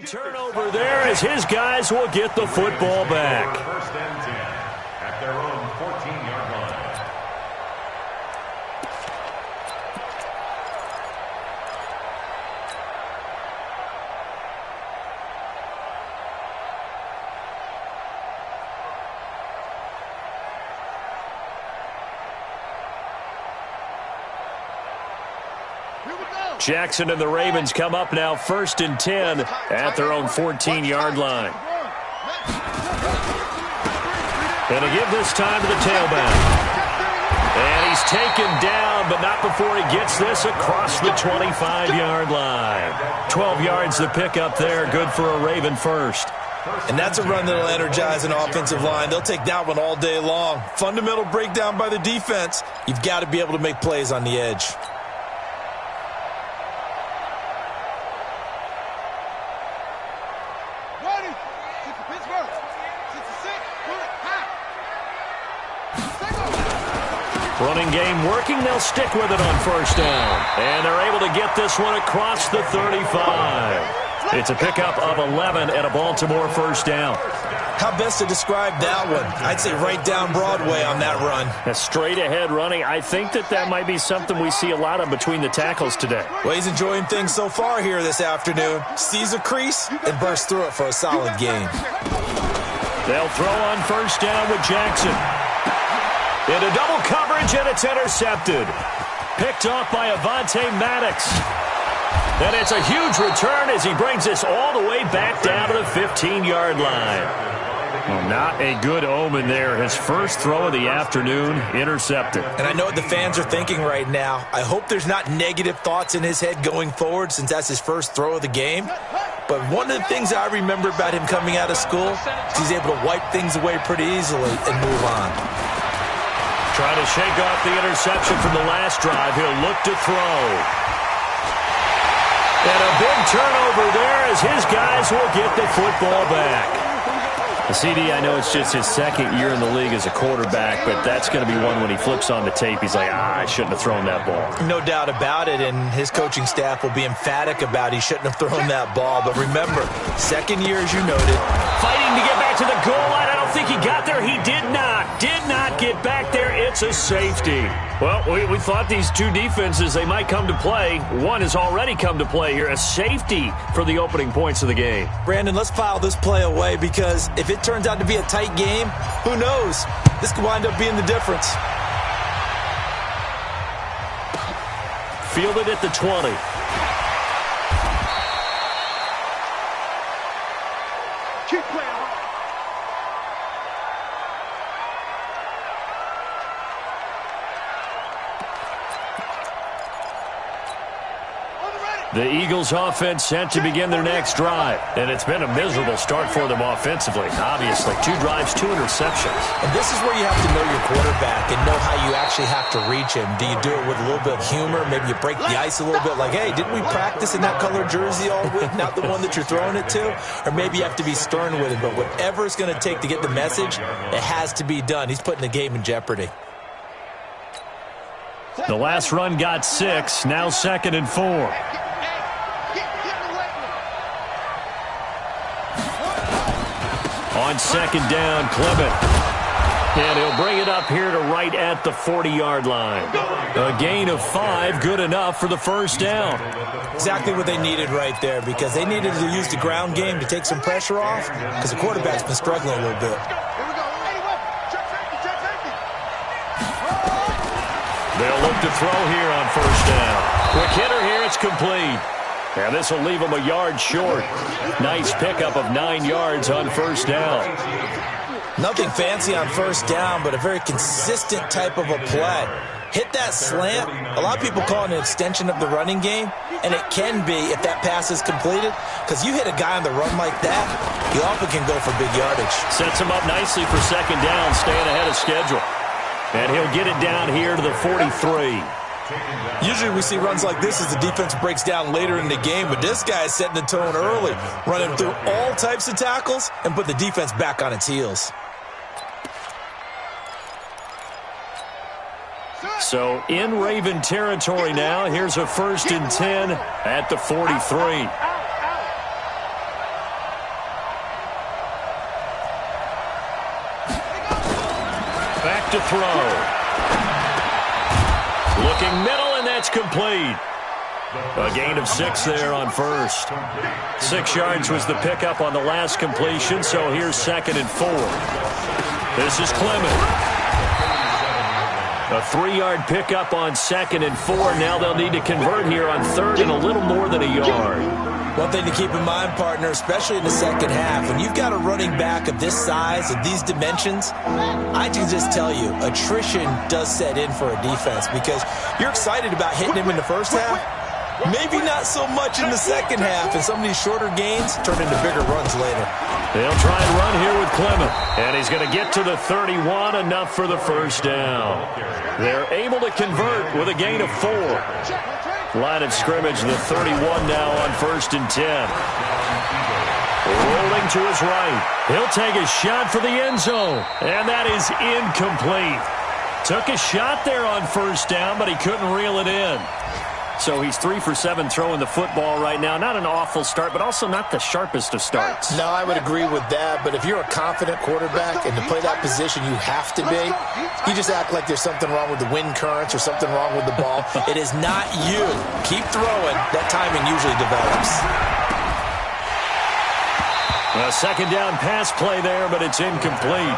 Turnover there as his guys will get the football back. First and 10 at their own 14-yard line. Jackson and the Ravens come up now first and 10 at their own 14-yard line. Going to give this time to the tailback. And he's taken down, but not before he gets this across the 25-yard line. 12 yards to pick up there, good for a Raven first. And that's a run that'll energize an offensive line. They'll take that one all day long. Fundamental breakdown by the defense. You've got to be able to make plays on the edge. Running game working. They'll stick with it on first down. And they're able to get this one across the 35. It's a pickup of 11 and a Baltimore first down. How best to describe that one? I'd say right down Broadway on that run. A straight ahead running. I think that might be something we see a lot of between the tackles today. Well, he's enjoying things so far here this afternoon. Sees a crease and bursts through it for a solid gain. They'll throw on first down with Jackson. Into double coverage, and it's intercepted. Picked off by Avonte Maddox. And it's a huge return as he brings this all the way back down to the 15-yard line. Well, not a good omen there. His first throw of the afternoon, intercepted. And I know what the fans are thinking right now. I hope there's not negative thoughts in his head going forward since that's his first throw of the game. But one of the things I remember about him coming out of school is he's able to wipe things away pretty easily and move on. Trying to shake off the interception from the last drive. He'll look to throw. And a big turnover there as his guys will get the football back. The CD, I know it's just his second year in the league as a quarterback, but that's going to be one when he flips on the tape. He's like, I shouldn't have thrown that ball. No doubt about it, and his coaching staff will be emphatic about he shouldn't have thrown that ball. But remember, second year, as you noted. Fighting to get back to the goal line. I don't think he got there. He did not get back there. It's a safety. Well, we thought these two defenses, they might come to play. One has already come to play here. A safety for the opening points of the game. Brandon, let's file this play away because if it turns out to be a tight game, who knows? This could wind up being the difference. Fielded at the 20. Keep playing. The Eagles offense set to begin their next drive. And it's been a miserable start for them offensively. Obviously, 2 drives, 2 interceptions. And this is where you have to know your quarterback and know how you actually have to reach him. Do you do it with a little bit of humor? Maybe you break the ice a little bit like, hey, didn't we practice in that colored jersey all week? Not the one that you're throwing it to? Or maybe you have to be stern with him. But whatever it's going to take to get the message, it has to be done. He's putting the game in jeopardy. The last run got 6. Now 2nd and 4. On 2nd down, Clement. And he'll bring it up here to right at the 40-yard line. A gain of 5, good enough for the first down. Exactly what they needed right there because they needed to use the ground game to take some pressure off because the quarterback's been struggling a little bit. They'll look to throw here on first down. Quick hitter here, it's complete. And this will leave him a yard short. Nice pickup of 9 yards on first down. Nothing fancy on first down, but a very consistent type of a play. Hit that slant. A lot of people call it an extension of the running game, and it can be if that pass is completed, because you hit a guy on the run like that, he often can go for big yardage. Sets him up nicely for 2nd down, staying ahead of schedule. And he'll get it down here to the 43. Usually we see runs like this as the defense breaks down later in the game, but this guy is setting the tone early, running through all types of tackles and put the defense back on its heels. So in Raven territory now, here's a 1st and 10 at the 43. look to throw. Looking middle, and that's complete. A gain of 6 there on first. 6 yards was the pickup on the last completion, so here's 2nd and 4. This is Clement. A 3-yard pickup on 2nd and 4. Now they'll need to convert here on 3rd and a little more than a yard. One thing to keep in mind, partner, especially in the second half, when you've got a running back of this size, of these dimensions, I can just tell you, attrition does set in for a defense because you're excited about hitting him in the first half. Maybe not so much in the second half, and some of these shorter gains turn into bigger runs later. They'll try and run here with Clement, and he's going to get to the 31, enough for the first down. They're able to convert with a gain of 4. Line of scrimmage, the 31 now on 1st and 10. Rolling to his right. He'll take a shot for the end zone, and that is incomplete. Took a shot there on 1st down, but he couldn't reel it in. So he's 3 for 7 throwing the football right now. Not an awful start, but also not the sharpest of starts. No, I would agree with that. But if you're a confident quarterback and to play that position you have to be, you just act like there's something wrong with the wind currents or something wrong with the ball. It is not you. Keep throwing. That timing usually develops. A 2nd down pass play there, but it's incomplete.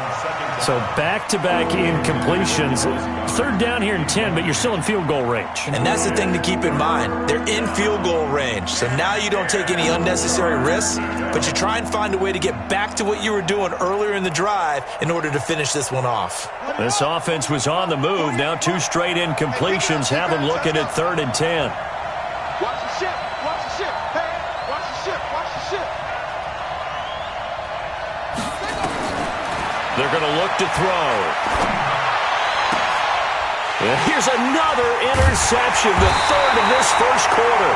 So back-to-back incompletions. 3rd down here in 10, but you're still in field goal range. And that's the thing to keep in mind. They're in field goal range. So now you don't take any unnecessary risks, but you try and find a way to get back to what you were doing earlier in the drive in order to finish this one off. This offense was on the move. Now 2 straight incompletions have them looking at 3rd and 10. Watch the ship. Watch the ship. Hey, watch the ship. Watch the ship. They're going to look to throw. And here's another interception, the 3rd of this first quarter.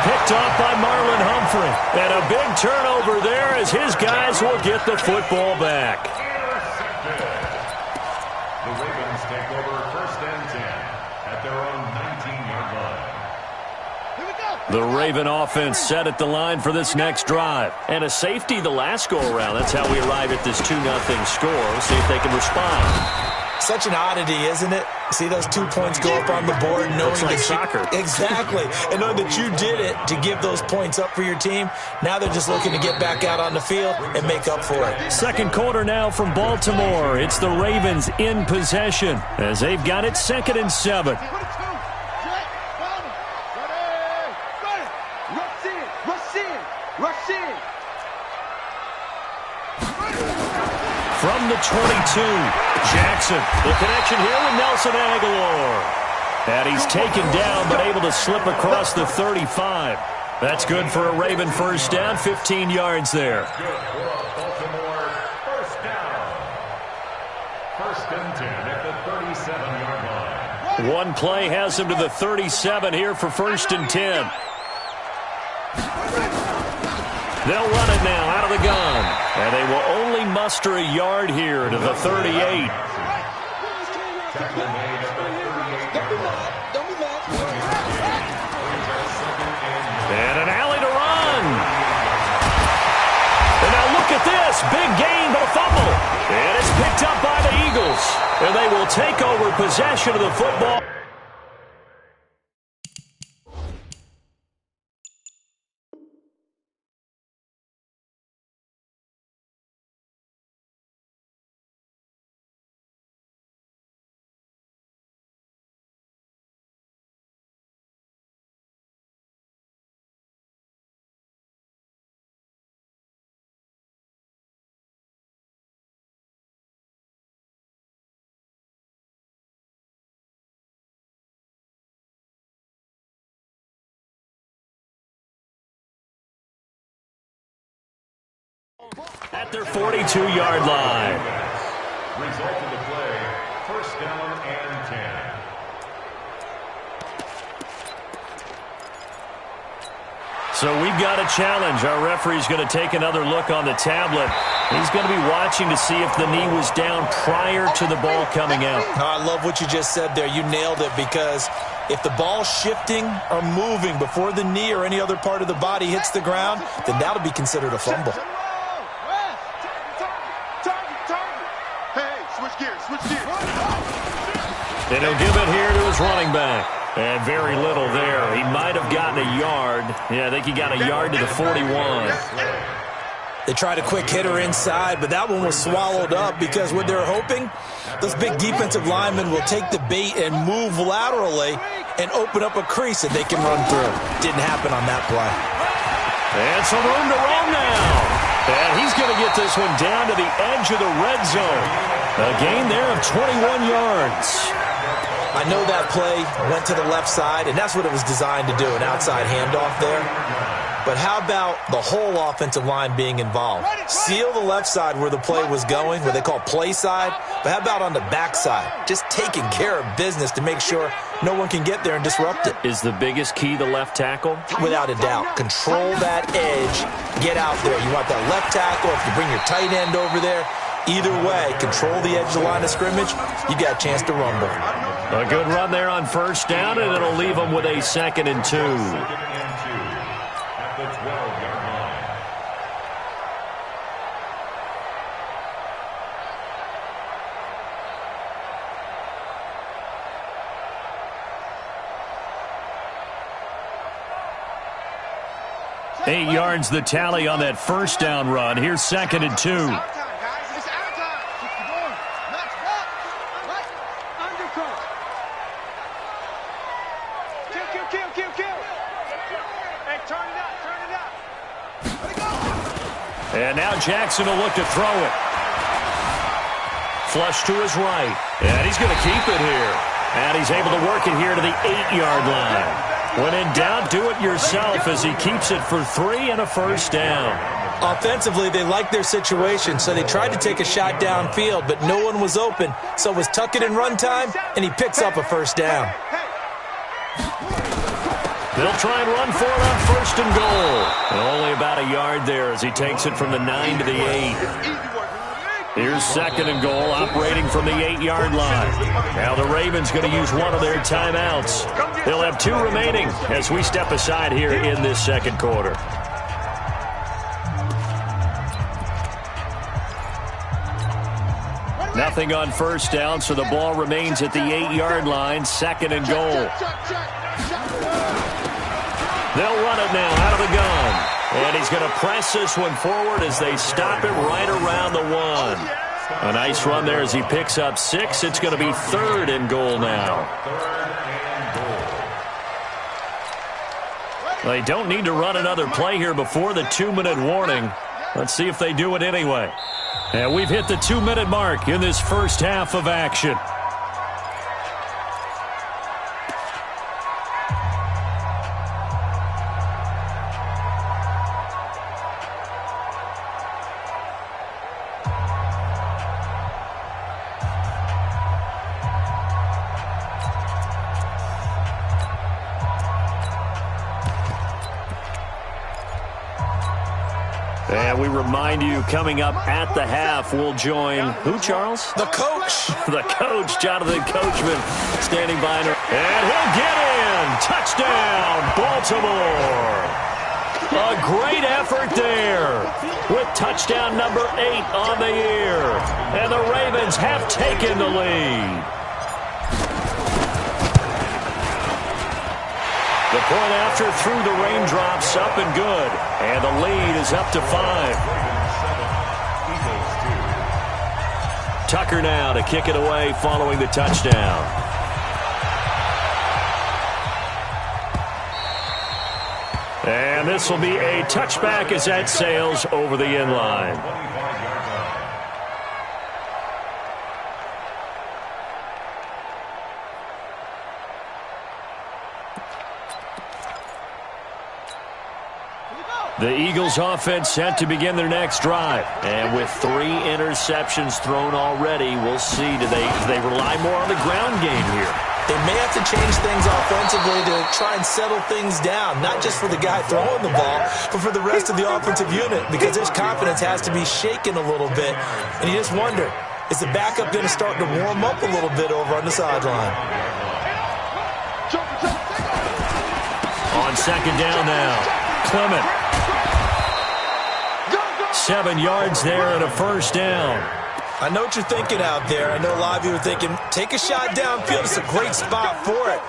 Picked off by Marlon Humphrey. And a big turnover there as his guys will get the football back. The Ravens take over 1st and 10 at their own 19-yard line. The Raven offense set at the line for this next drive. And a safety the last go-around. That's how we arrive at this 2-0 score. We'll see if they can respond. Such an oddity, isn't it? See those 2 points go up on the board, knowing Looks like that soccer. Exactly. And knowing that you did it to give those points up for your team. Now they're just looking to get back out on the field and make up for it. 2nd quarter now from Baltimore. It's the Ravens in possession as they've got it 2nd and 7. From the 22, Jackson. The connection here with Nelson Aguilar. And he's taken down, but able to slip across the 35. That's good for a Raven first down, 15 yards there. Good for a Baltimore first down. 1st and 10 at the 37-yard line. One play has him to the 37 here for 1st and 10. They'll run it now out of the gun. And they will only muster a yard here to the 38. Tackle made at the 38-yard line. And an alley to run. And now look at this. Big gain, but a fumble. And it's picked up by the Eagles. And they will take over possession of the football. At their 42-yard line. Result of the play, 1st down and 10. So we've got a challenge. Our referee's going to take another look on the tablet. He's going to be watching to see if the knee was down prior to the ball coming out. I love what you just said there. You nailed it, because if the ball's shifting or moving before the knee or any other part of the body hits the ground, then that'll be considered a fumble. Hey, switch gears, switch gears. And he'll give it here to his running back. And very little there. He might have gotten a yard. Yeah, I think he got a yard to the 41. They tried a quick hitter inside, but that one was swallowed up because what they're hoping, those big defensive linemen will take the bait and move laterally and open up a crease that they can run through. Didn't happen on that play. And some room to roam now. And he's going to get this one down to the edge of the red zone. A gain there of 21 yards. I know that play went to the left side, and that's what it was designed to do, an outside handoff there. But how about the whole offensive line being involved? Seal the left side where the play was going, what they call play side. But how about on the back side? Just taking care of business to make sure no one can get there and disrupt it. Is the biggest key the left tackle? Without a doubt. Control that edge. Get out there. You want that left tackle. If you bring your tight end over there, either way, control the edge of the line of scrimmage, you got a chance to rumble. A good run there on first down, and it'll leave them with a 2nd and 2. At the 12-yard line. Eight yards the tally on that first down run. Here's 2nd and 2. And now Jackson will look to throw it. Flush to his right. And he's going to keep it here. And he's able to work it here to the 8-yard line. When in doubt, do it yourself as he keeps it for 3 and a first down. Offensively, they liked their situation, so they tried to take a shot downfield, but no one was open. So it was tuck it in run time, and he picks up a first down. They'll try and run for it on 1st and goal. And only about a yard there as he takes it from the 9 to the 8. Here's 2nd and goal, operating from the 8-yard line. Now the Ravens going to use one of their timeouts. They'll have 2 remaining as we step aside here in this second quarter. Nothing on first down, so the ball remains at the 8-yard line. 2nd and goal. They'll run it now out of the gun. And he's going to press this one forward as they stop it right around the 1. A nice run there as he picks up 6. It's going to be 3rd and goal now. They don't need to run another play here before the 2-minute warning. Let's see if they do it anyway. And we've hit the 2-minute mark in this first half of action. And we remind you, coming up at the half, we'll join who, Charles? The coach. The coach, Jonathan Coachman, standing by. And he'll get in. Touchdown, Baltimore. A great effort there with touchdown number 8 on the year. And the Ravens have taken the lead. The point after through the raindrops, up and good. And the lead is up to 5. Tucker now to kick it away following the touchdown. And this will be a touchback as that sails over the end line. The Eagles offense set to begin their next drive. And with 3 interceptions thrown already, we'll see. Do they rely more on the ground game here? They may have to change things offensively to try and settle things down, not just for the guy throwing the ball, but for the rest of the offensive unit, because his confidence has to be shaken a little bit. And you just wonder, is the backup going to start to warm up a little bit over on the sideline? On 2nd down now, Clement. 7 yards there and a first down. I know what you're thinking out there. I know a lot of you are thinking, take a shot downfield. It's a great spot for it.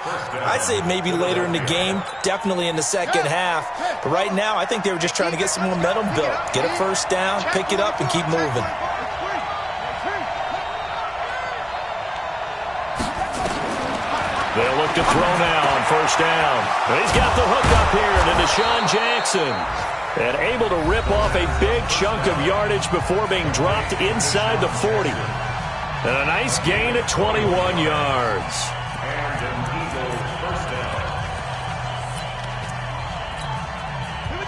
I'd say maybe later in the game, definitely in the second half. But right now, I think they were just trying to get some momentum built. Get a first down, pick it up, and keep moving. They'll look to throw now on first down. And he's got the hook up here to Deshaun Jackson. And able to rip off a big chunk of yardage before being dropped inside the 40. And a nice gain at 21 yards. And an Eagles first down.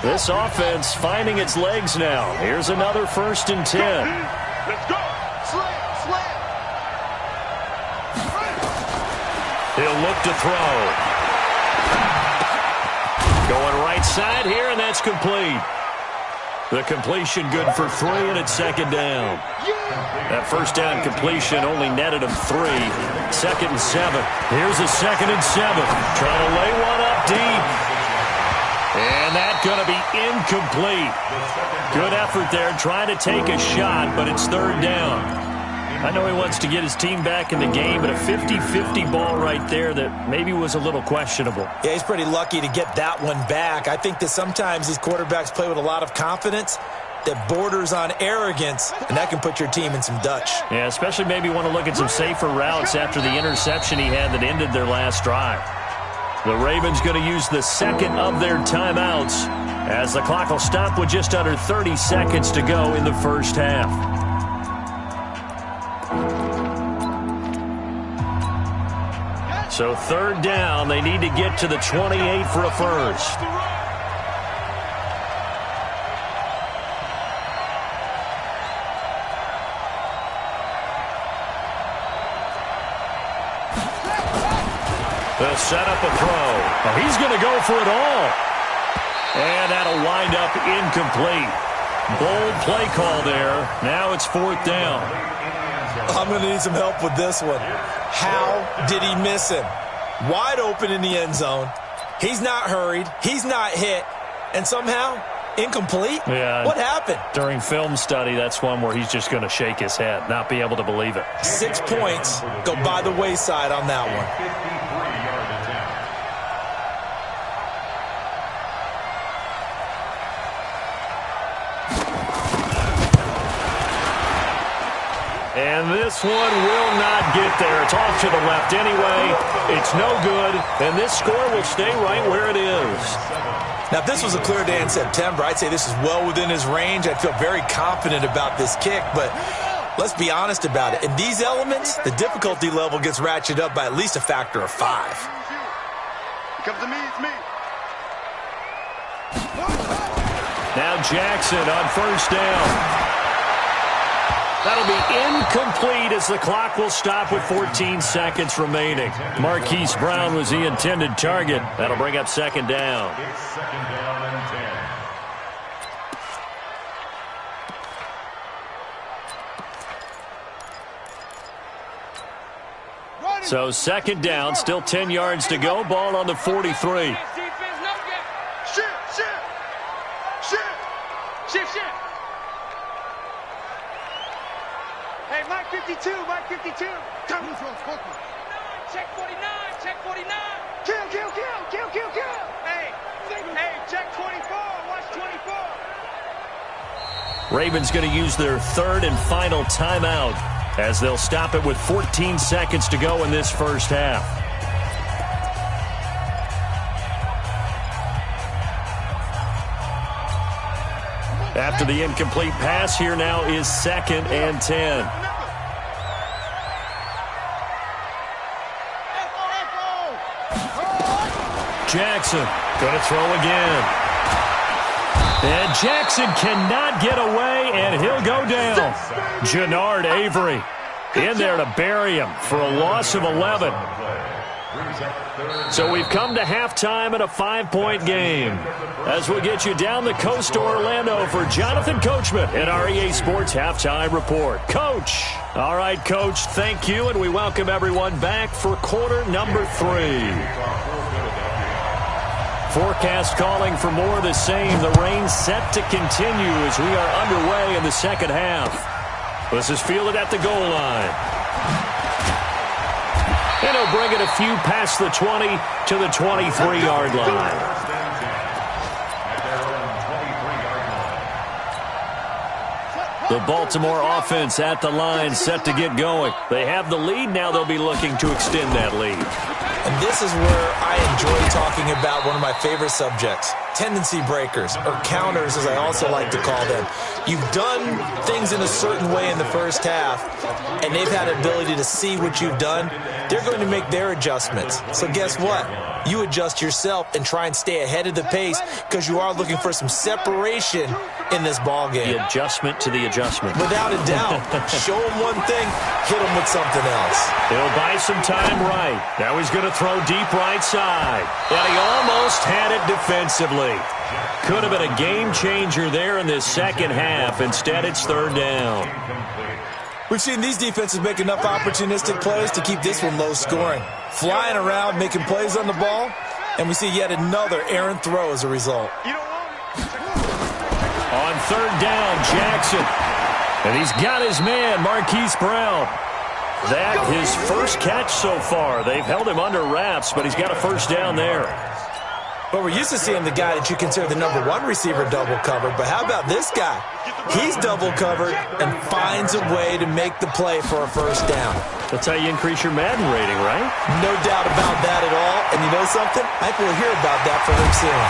This offense finding its legs now. Here's another 1st and 10. Let's go. Slam, slam. He'll look to throw. Going right side here, and that's complete. The completion good for 3, and it's 2nd down. That first down completion only netted him 3. 2nd and 7. Here's a 2nd and 7. Trying to lay one up deep. And that's going to be incomplete. Good effort there, trying to take a shot, but it's 3rd down. I know he wants to get his team back in the game, but a 50-50 ball right there that maybe was a little questionable. Yeah, he's pretty lucky to get that one back. I think that sometimes these quarterbacks play with a lot of confidence that borders on arrogance, and that can put your team in some Dutch. Yeah, especially maybe want to look at some safer routes after the interception he had that ended their last drive. The Ravens going to use the 2nd of their timeouts as the clock will stop with just under 30 seconds to go in the first half. So 3rd down, they need to get to the 28 for a first. They'll set up a throw. Oh, he's going to go for it all. And that'll wind up incomplete. Bold play call there. Now it's 4th down. I'm going to need some help with this one. How did he miss him? Wide open in the end zone. He's not hurried. He's not hit. And somehow, incomplete? Yeah. What happened? During film study, that's one where he's just going to shake his head, not be able to believe it. 6 points go by the wayside on that one. 53-yard attempt. And this one will not get there. It's off to the left anyway. It's no good, and this score will stay right where it is. Now, if this was a clear day in September, I'd say this is well within his range. I'd feel very confident about this kick, but let's be honest about it. In these elements, the difficulty level gets ratcheted up by at least a factor of 5. It comes to me, it's me. Now Jackson on first down. That'll be incomplete as the clock will stop with 14 seconds remaining. Marquise Brown was the intended target. That'll bring up 2nd down. It's 2nd down and 10. So 2nd down, still 10 yards to go. Ball on the 43. Shift. Hey, Mike 52. Come. Check 49. Kill. Hey, check 24. Watch 24. Ravens going to use their 3rd and final timeout as they'll stop it with 14 seconds to go in this first half. After the incomplete pass, here now is 2nd and 10. Jackson going to throw again. And Jackson cannot get away, and he'll go down. Jannard Avery in there to bury him for a loss of 11. So we've come to halftime in a 5-point game. As we get you down the coast to Orlando for Jonathan Coachman at our EA Sports Halftime Report. Coach. All right, Coach, thank you, and we welcome everyone back for quarter number 3. Forecast calling for more of the same. The rain set to continue as we are underway in the second half. This is fielded at the goal line. And he'll bring it a few past the 20 to the 23-yard line. The Baltimore offense at the line, set to get going. They have the lead. Now they'll be looking to extend that lead. And this is where I enjoy talking about one of my favorite subjects, tendency breakers, or counters, as I also like to call them. You've done things in a certain way in the first half, and they've had an ability to see what you've done. They're going to make their adjustments. So guess what? You adjust yourself and try and stay ahead of the pace because you are looking for some separation in this ball game. The adjustment to the adjustment. Without a doubt. Show him one thing, hit him with something else. He'll buy some time right. Now he's going to throw deep right side. And he almost had it defensively. Could have been a game changer there in this second half. Instead, it's third down. We've seen these defenses make enough opportunistic plays to keep this one low scoring. Flying around, making plays on the ball, and we see yet another errant throw as a result. On third down, Jackson. And he's got his man, Marquise Brown. That his first catch so far. They've held him under wraps, but he's got a first down there. But we're used to seeing the guy that you consider the number one receiver double covered. But how about this guy? He's double covered and finds a way to make the play for a first down. That's how you increase your Madden rating, right? No doubt about that at all. And you know something? I think we'll hear about that from him soon.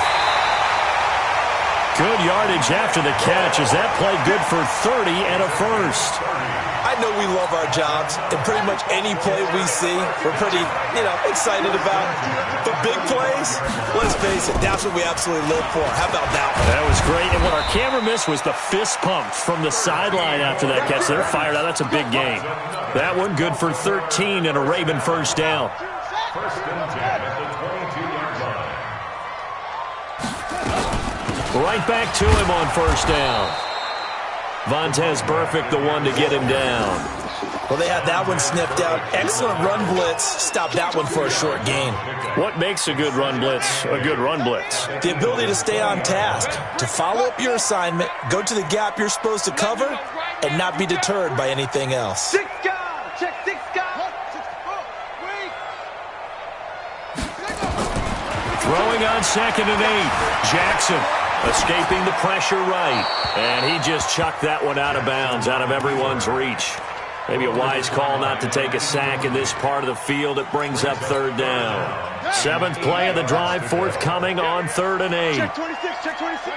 Good yardage after the catch. Is that play good for 30 and a first? I know we love our jobs, and pretty much any play we see, we're pretty, excited about. But big plays, let's face it, that's what we absolutely live for. How about that one? That was great, and what our camera missed was the fist pump from the sideline after that catch. They're fired out. That's a big game. That one good for 13 and a Raven first down. First and 10 at the 22-yard line. Right back to him on first down. Vontez Burfict, the one to get him down. Well, they had that one sniffed out. Excellent run blitz. Stopped that one for a short gain. What makes a good run blitz a good run blitz? The ability to stay on task, to follow up your assignment, go to the gap you're supposed to cover, and not be deterred by anything else. Six guys. Check six guys. Throwing on 2nd and 8. Jackson escaping the pressure right. And he just chucked that one out of bounds, out of everyone's reach. Maybe a wise call not to take a sack in this part of the field. It brings up third down. 7th play of the drive, forthcoming on 3rd and 8. Check 26. Check 26.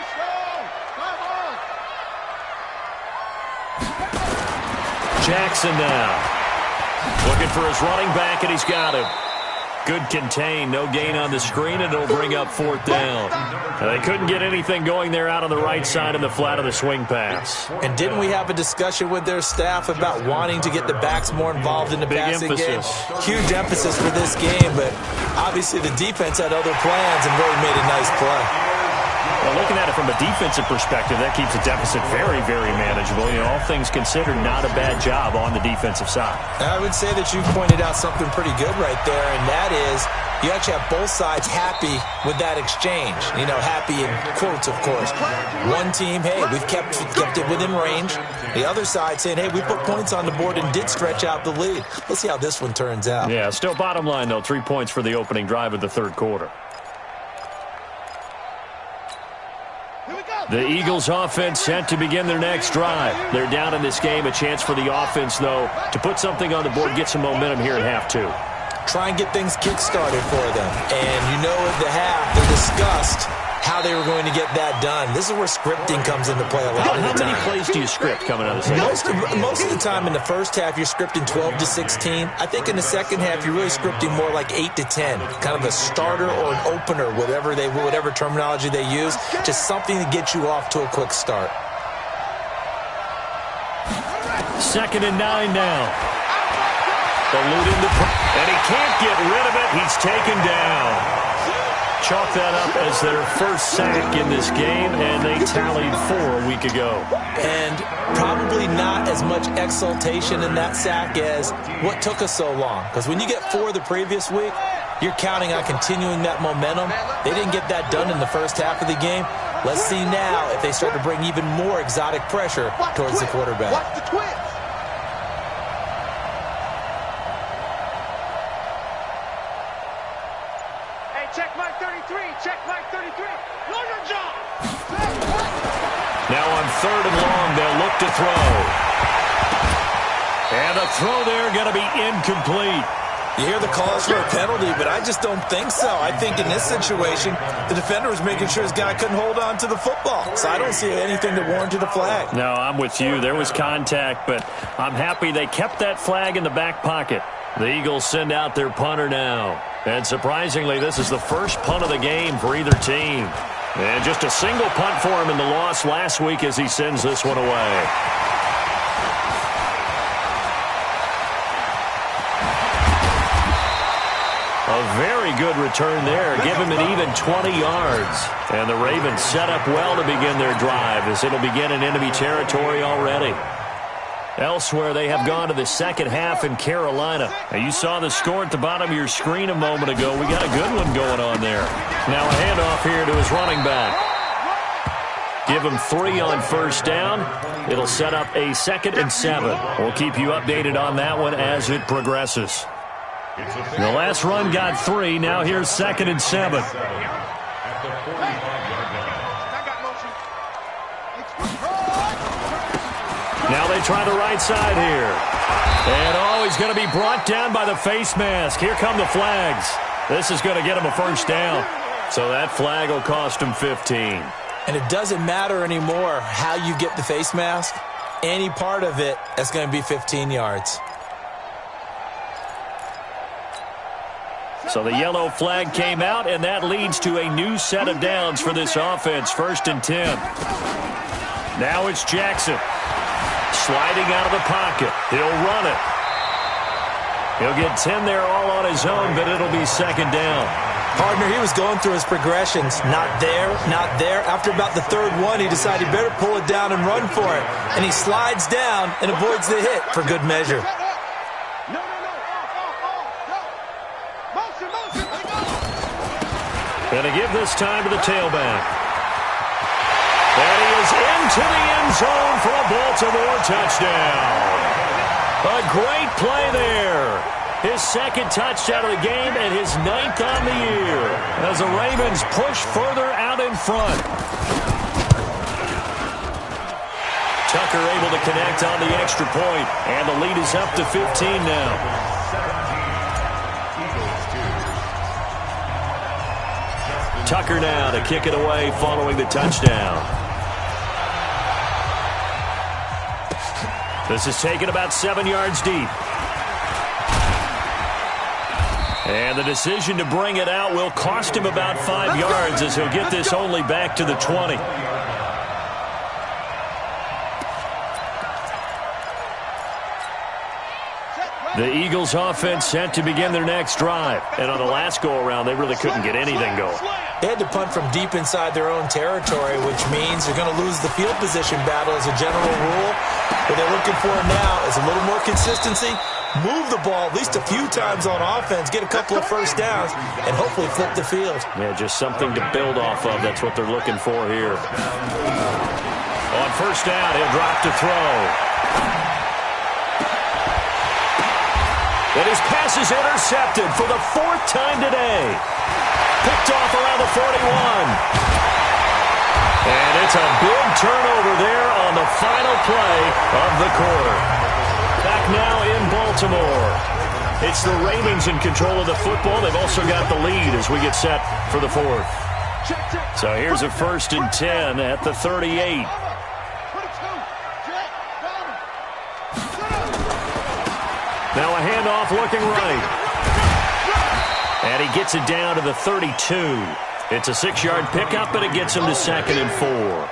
Jackson now. Looking for his running back, and he's got him. Good contain, no gain on the screen, and it'll bring up 4th down. And they couldn't get anything going there out on the right side in the flat of the swing pass. And didn't we have a discussion with their staff about wanting to get the backs more involved in the passing game? Huge emphasis for this game, but obviously the defense had other plans and really made a nice play. Well, looking at it from a defensive perspective, that keeps the deficit very, very manageable. All things considered, not a bad job on the defensive side. I would say that you pointed out something pretty good right there, and that is you actually have both sides happy with that exchange. Happy in quotes, of course. One team, hey, we've kept it within range. The other side saying, hey, we put points on the board and did stretch out the lead. Let's see how this one turns out. Yeah, still bottom line, though, 3 points for the opening drive of the third quarter. The Eagles offense set to begin their next drive. They're down in this game. A chance for the offense, though, to put something on the board, get some momentum here in half 2. Try and get things kick-started for them. And at the half, they discussed how they were going to get that done. This is where scripting comes into play a lot of the time. How many plays do you script coming out of the second? Most of the time in the first half, you're scripting 12 to 16. I think in the second half, you're really scripting more like 8 to 10. Kind of a starter or an opener, whatever terminology they use. Just something to get you off to a quick start. 2nd and 9 now. Eluding and he can't get rid of it. He's taken down. Chalk that up as their first sack in this game, and they tallied 4 a week ago. And probably not as much exultation in that sack as what took us so long. Because when you get 4 the previous week, you're counting on continuing that momentum. They didn't get that done in the first half of the game. Let's see now if they start to bring even more exotic pressure towards the quarterback. Watch the twitch. 3rd and long. They'll look to throw. And a throw there going to be incomplete. You hear the calls for a penalty, but I just don't think so. I think in this situation, the defender was making sure his guy couldn't hold on to the football. So I don't see anything that warranted a flag. No, I'm with you. There was contact, but I'm happy they kept that flag in the back pocket. The Eagles send out their punter now. And surprisingly, this is the first punt of the game for either team. And just a single punt for him in the loss last week as he sends this one away. A very good return there. Give him an even 20 yards. And the Ravens set up well to begin their drive as it'll begin in enemy territory already. Elsewhere, they have gone to the second half in Carolina. Now, you saw the score at the bottom of your screen a moment ago. We got a good one going on there. Now a handoff here to his running back. Give him 3 on first down. It'll set up a 2nd and 7. We'll keep you updated on that one as it progresses. The last run got 3. Now here's 2nd and 7. Now they try the right side here. And, he's going to be brought down by the face mask. Here come the flags. This is going to get him a first down. So that flag will cost him 15. And it doesn't matter anymore how you get the face mask. Any part of it, that's going to be 15 yards. So the yellow flag came out, and that leads to a new set of downs for this offense. 1st and 10. Now it's Jackson. Sliding out of the pocket. He'll run it. He'll get 10 there all on his own, but it'll be 2nd down. Partner, he was going through his progressions. Not there, not there. After about the 3rd one, he decided he better pull it down and run for it. And he slides down and avoids the hit for good measure. Going to give this time to the tailback. And he is into the end zone for a Baltimore touchdown. A great play there. His 2nd touchdown of the game and his 9th on the year as the Ravens push further out in front. Tucker able to connect on the extra point, and the lead is up to 15 now. Tucker now to kick it away following the touchdown. This is taken about 7 yards deep. And the decision to bring it out will cost him about 5 yards as he'll get this only back to the 20. The Eagles offense set to begin their next drive. And on the last go-around, they really couldn't get anything going. They had to punt from deep inside their own territory, which means they're going to lose the field position battle as a general rule. What they're looking for now is a little more consistency, move the ball at least a few times on offense, get a couple of first downs, and hopefully flip the field. Yeah, just something to build off of. That's what they're looking for here. On first down, he'll drop to throw. And his pass is intercepted for the 4th time today. Picked off around the 41. And it's a big turnover there on the final play of the quarter. Back now in Baltimore. It's the Ravens in control of the football. They've also got the lead as we get set for the 4th. So here's a 1st and 10 at the 38. Now a handoff looking right. And he gets it down to the 32. It's a 6-yard pickup, but it gets him to 2nd and 4.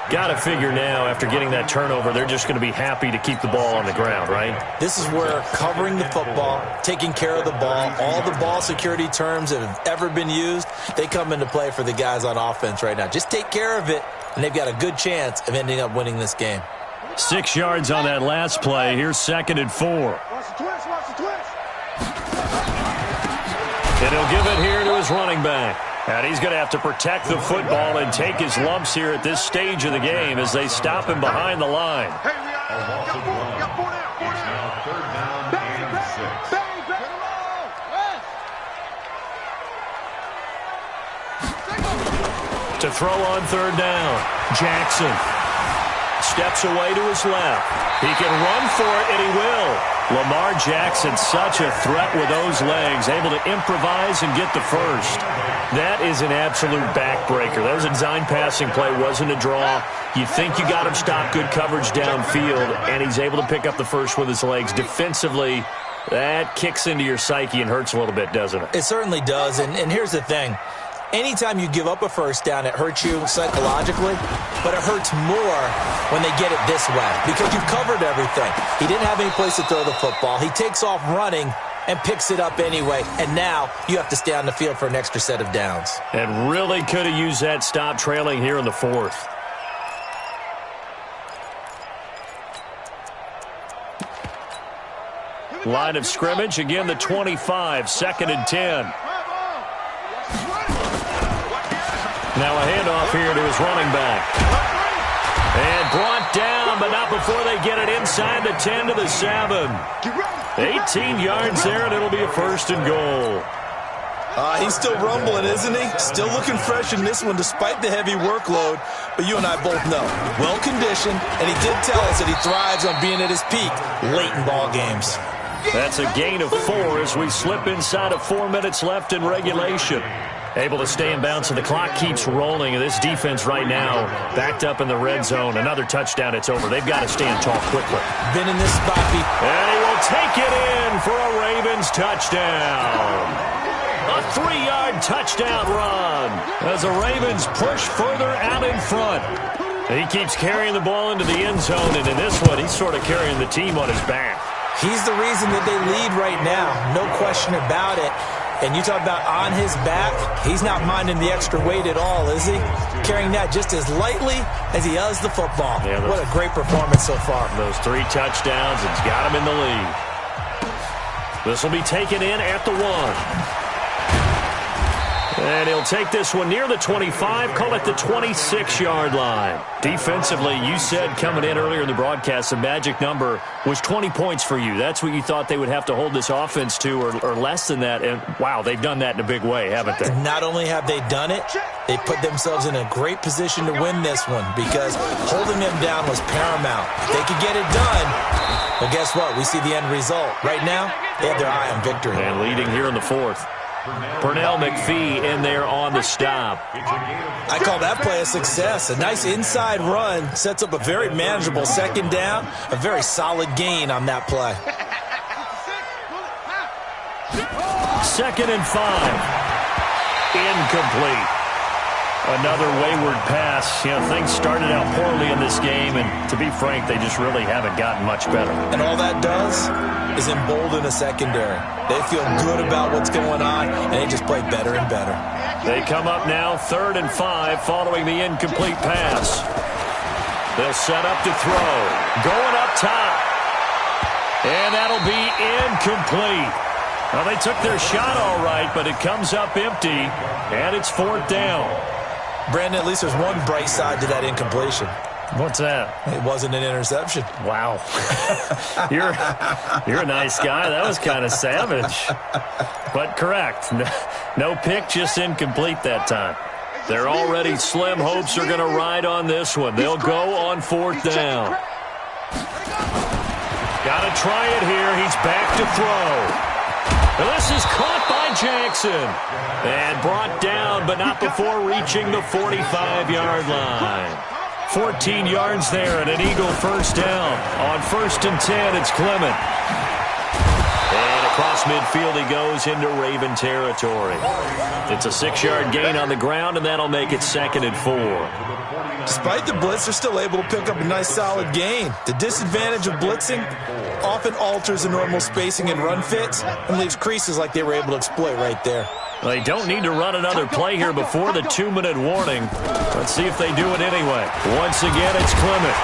Got to figure now, after getting that turnover, they're just going to be happy to keep the ball on the ground, right? This is where covering the football, taking care of the ball, all the ball security terms that have ever been used, they come into play for the guys on offense right now. Just take care of it, and they've got a good chance of ending up winning this game. 6 yards on that last play. Here's 2nd and 4. And he'll give it here to his running back. And he's going to have to protect the football and take his lumps here at this stage of the game as they stop him behind the line. To throw on 3rd down, Jackson. steps away to his left. He can run for it, and he will. Lamar Jackson, such a threat with those legs, able to improvise and get the first. That is an absolute backbreaker. That was a design passing play, wasn't a draw. You think you got him stopped, good coverage downfield, and he's able to pick up the first with his legs. Defensively, that kicks into your psyche and hurts a little bit, doesn't it? It certainly does, and here's the thing. Anytime you give up a first down, it hurts you psychologically, but it hurts more when they get it this way because you've covered everything. He didn't have any place to throw the football. He takes off running and picks it up anyway, and now you have to stay on the field for an extra set of downs. And really could have used that stop trailing here in the fourth. Line of scrimmage, again the 25, 2nd and 10. Now a handoff here to his running back. And brought down, but not before they get it inside the 10 to the 7. 18 yards there, and it'll be a 1st and goal. He's still rumbling, isn't he? Still looking fresh in this one despite the heavy workload. But you and I both know, well-conditioned, and he did tell us that he thrives on being at his peak late in ball games. That's a gain of 4 as we slip inside of 4 minutes left in regulation. Able to stay in bounds, and the clock keeps rolling. And this defense right now backed up in the red zone. Another touchdown, it's over. They've got to stand tall quickly. Been in this spot before. And he will take it in for a Ravens touchdown. A 3-yard touchdown run as the Ravens push further out in front. He keeps carrying the ball into the end zone, and in this one, he's sort of carrying the team on his back. He's the reason that they lead right now. No question about it. And you talk about on his back, he's not minding the extra weight at all, is he? Carrying that just as lightly as he does the football. Yeah, what a great performance so far. Those 3 touchdowns, it's got him in the lead. This will be taken in at the 1. And he'll take this one near the 25, call it the 26-yard line. Defensively, you said coming in earlier in the broadcast, the magic number was 20 points for you. That's what you thought they would have to hold this offense to, or less than that. And, wow, they've done that in a big way, haven't they? Not only have they done it, they put themselves in a great position to win this one because holding them down was paramount. If they could get it done, well, guess what? We see the end result. Right now, they have their eye on victory. And leading here in the 4th. Pernell McPhee in there on the stop. I call that play a success. A nice inside run sets up a very manageable 2nd down. A very solid gain on that play. 2nd and 5. Incomplete. Another wayward pass. You know, things started out poorly in this game, and to be frank, they just really haven't gotten much better. And all that does is embolden a secondary. They feel good about what's going on, and they just play better and better. They come up now 3rd and 5 following the incomplete pass. They'll set up to throw. Going up top. And that'll be incomplete. Well, they took their shot all right, but it comes up empty, and it's 4th down. Brandon, at least there's one bright side to that incompletion. What's that? It wasn't an interception. Wow. You're a nice guy. That was kind of savage. But correct. No pick, just incomplete that time. Their already slim hopes are going to ride on this one. They'll go on 4th down. Got to try it here. He's back to throw. And this is caught by Jackson. And brought down, but not before reaching the 45-yard line. 14 yards there and an Eagle 1st down. On 1st and 10, it's Clement. And across midfield he goes into Raven territory. It's a 6-yard gain on the ground, and that'll make it 2nd and 4. Despite the blitz, they're still able to pick up a nice solid gain. The disadvantage of blitzing often alters the normal spacing and run fits and leaves creases like they were able to exploit right there. They don't need to run another play here before the 2-minute warning. Let's see if they do it anyway. Once again, it's Clement.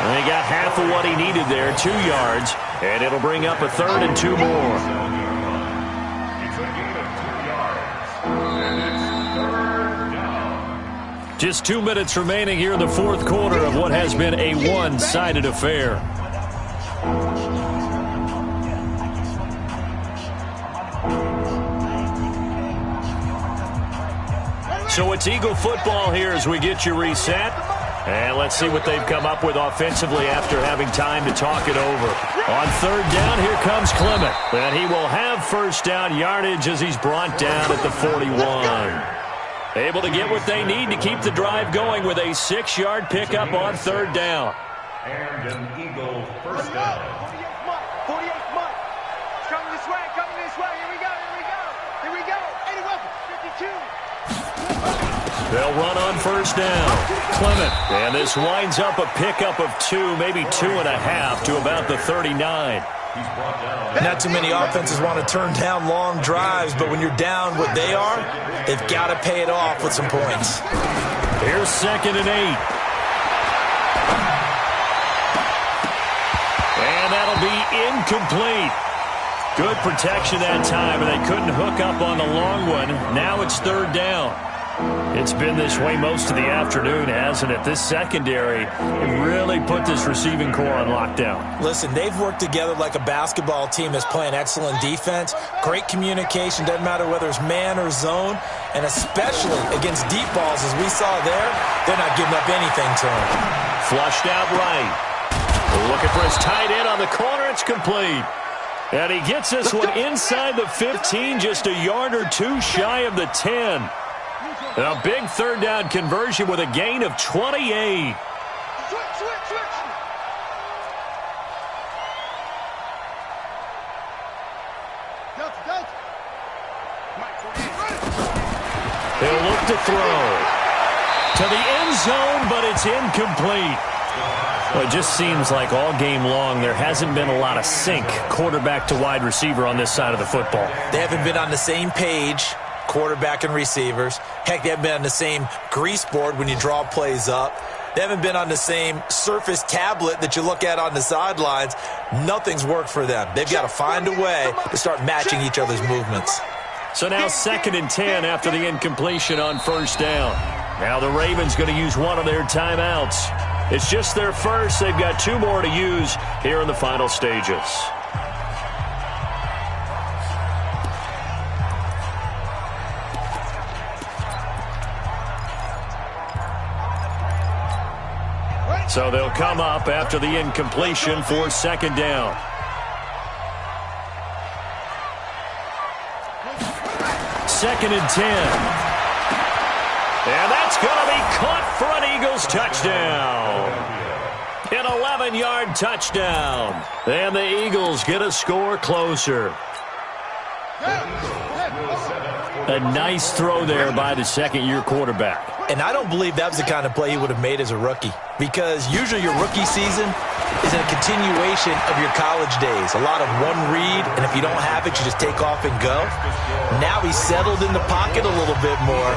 And he got half of what he needed there, 2 yards, and it'll bring up a 3rd and 2 more. It's a gain of 2 yards. And it's 3rd down. Just 2 minutes remaining here in the 4th quarter of what has been a one-sided affair. So it's Eagle football here as we get you reset. And let's see what they've come up with offensively after having time to talk it over. On third down, here comes Clement. And he will have first down yardage as he's brought down at the 41. Able to get what they need to keep the drive going with a 6-yard pickup on third down. And an Eagle first down. 48th month. It's coming this way, coming this way. Here we go, here we go. Here we go. 81, 52. They'll run on first down. Clement. And this winds up a pickup of 2, maybe 2.5 to about the 39. Not too many offenses want to turn down long drives, but when you're down what they are, they've got to pay it off with some points. Here's 2nd and 8. And that'll be incomplete. Good protection that time, and they couldn't hook up on the long one. Now it's third down. It's been this way most of the afternoon, hasn't it? This secondary really put this receiving core on lockdown. Listen, they've worked together like a basketball team that's playing excellent defense. Great communication, doesn't matter whether it's man or zone, and especially against deep balls, as we saw there, they're not giving up anything to them. Flushed out right. Looking for his tight end on the corner. It's complete. And he gets this one inside the 15, just a yard or 2 shy of the 10. A big third down conversion with a gain of 28. Switch. Delta. He'll look to throw. To the end zone, but it's incomplete. Well, it just seems like all game long there hasn't been a lot of sync quarterback to wide receiver on this side of the football. They haven't been on the same page, quarterback and receivers. Heck, they haven't been on the same grease board when you draw plays up. They haven't been on the same Surface tablet that you look at on the sidelines. Nothing's worked for them. They've got to find a way to start matching each other's movements. So now 2nd and 10 after the incompletion on first down. Now the Ravens going to use one of their timeouts. It's just their first. They've got 2 more to use here in the final stages. So they'll come up after the incompletion for 2nd down. Second and 10. And that's going to be caught for an Eagles touchdown. An 11-yard touchdown. And the Eagles get a score closer. A nice throw there by the second-year quarterback. And I don't believe that was the kind of play he would have made as a rookie, because usually your rookie season is a continuation of your college days. A lot of one read, and if you don't have it, you just take off and go. Now he's settled in the pocket a little bit more,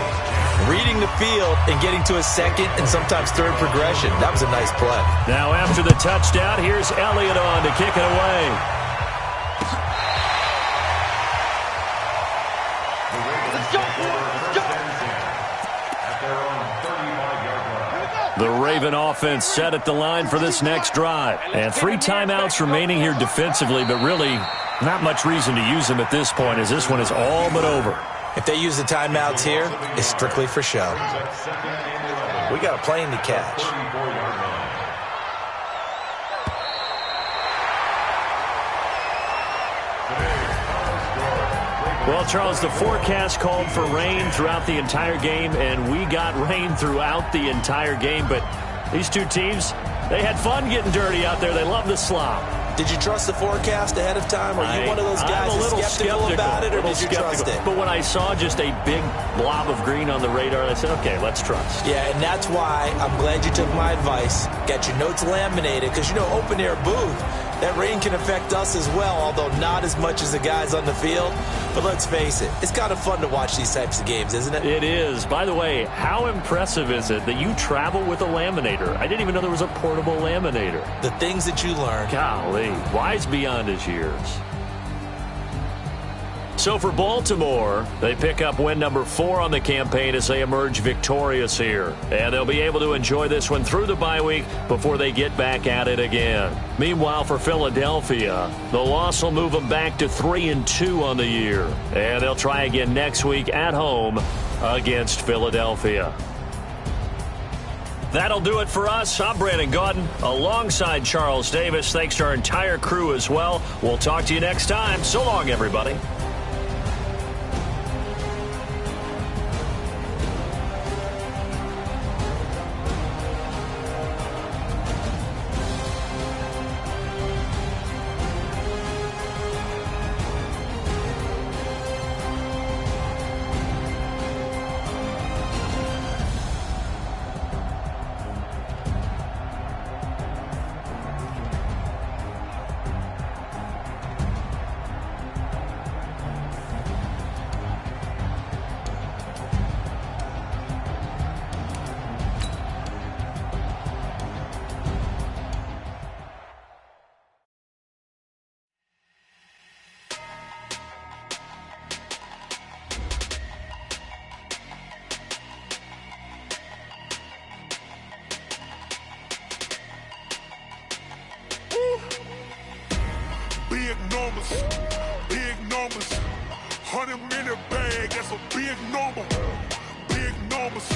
reading the field and getting to a second and sometimes third progression. That was a nice play. Now after the touchdown, here's Elliott on to kick it away. The Raven offense set at the line for this next drive. And 3 timeouts remaining here defensively, but really not much reason to use them at this point, as this one is all but over. If they use the timeouts here, it's strictly for show. We got a plane to catch. Well, Charles, the forecast called for rain throughout the entire game, and we got rain throughout the entire game. But these two teams, they had fun getting dirty out there. They love the slop. Did you trust the forecast ahead of time? Are you one of those guys that's skeptical about it, or did you trust it? But when I saw just a big blob of green on the radar, I said, okay, let's trust. Yeah, and that's why I'm glad you took my advice. Got your notes laminated, because, you know, open-air booth, that rain can affect us as well, although not as much as the guys on the field. But let's face it, it's kind of fun to watch these types of games, isn't it? It is. By the way, how impressive is it that you travel with a laminator? I didn't even know there was a portable laminator. The things that you learn. Golly, wise beyond his years. So for Baltimore, they pick up win number 4 on the campaign as they emerge victorious here. And they'll be able to enjoy this one through the bye week before they get back at it again. Meanwhile, for Philadelphia, the loss will move them back to 3-2 on the year. And they'll try again next week at home against Philadelphia. That'll do it for us. I'm Brandon Gaudin alongside Charles Davis. Thanks to our entire crew as well. We'll talk to you next time. So long, everybody. Big numbers, 100-minute bag, that's a big number. Big numbers,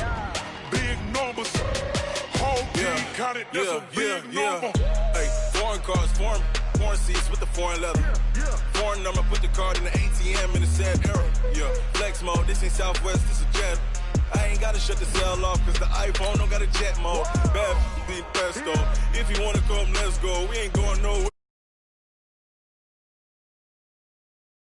whole team counted, that's a big number. Hey, foreign cars, foreign seats with the foreign leather. Foreign number, put the card in the ATM in the sad era. Yeah, flex mode, this ain't Southwest, this a jet. I ain't gotta shut the cell off, cause the iPhone don't got a jet mode. Bad be best though, if you wanna come, let's go, we ain't going nowhere.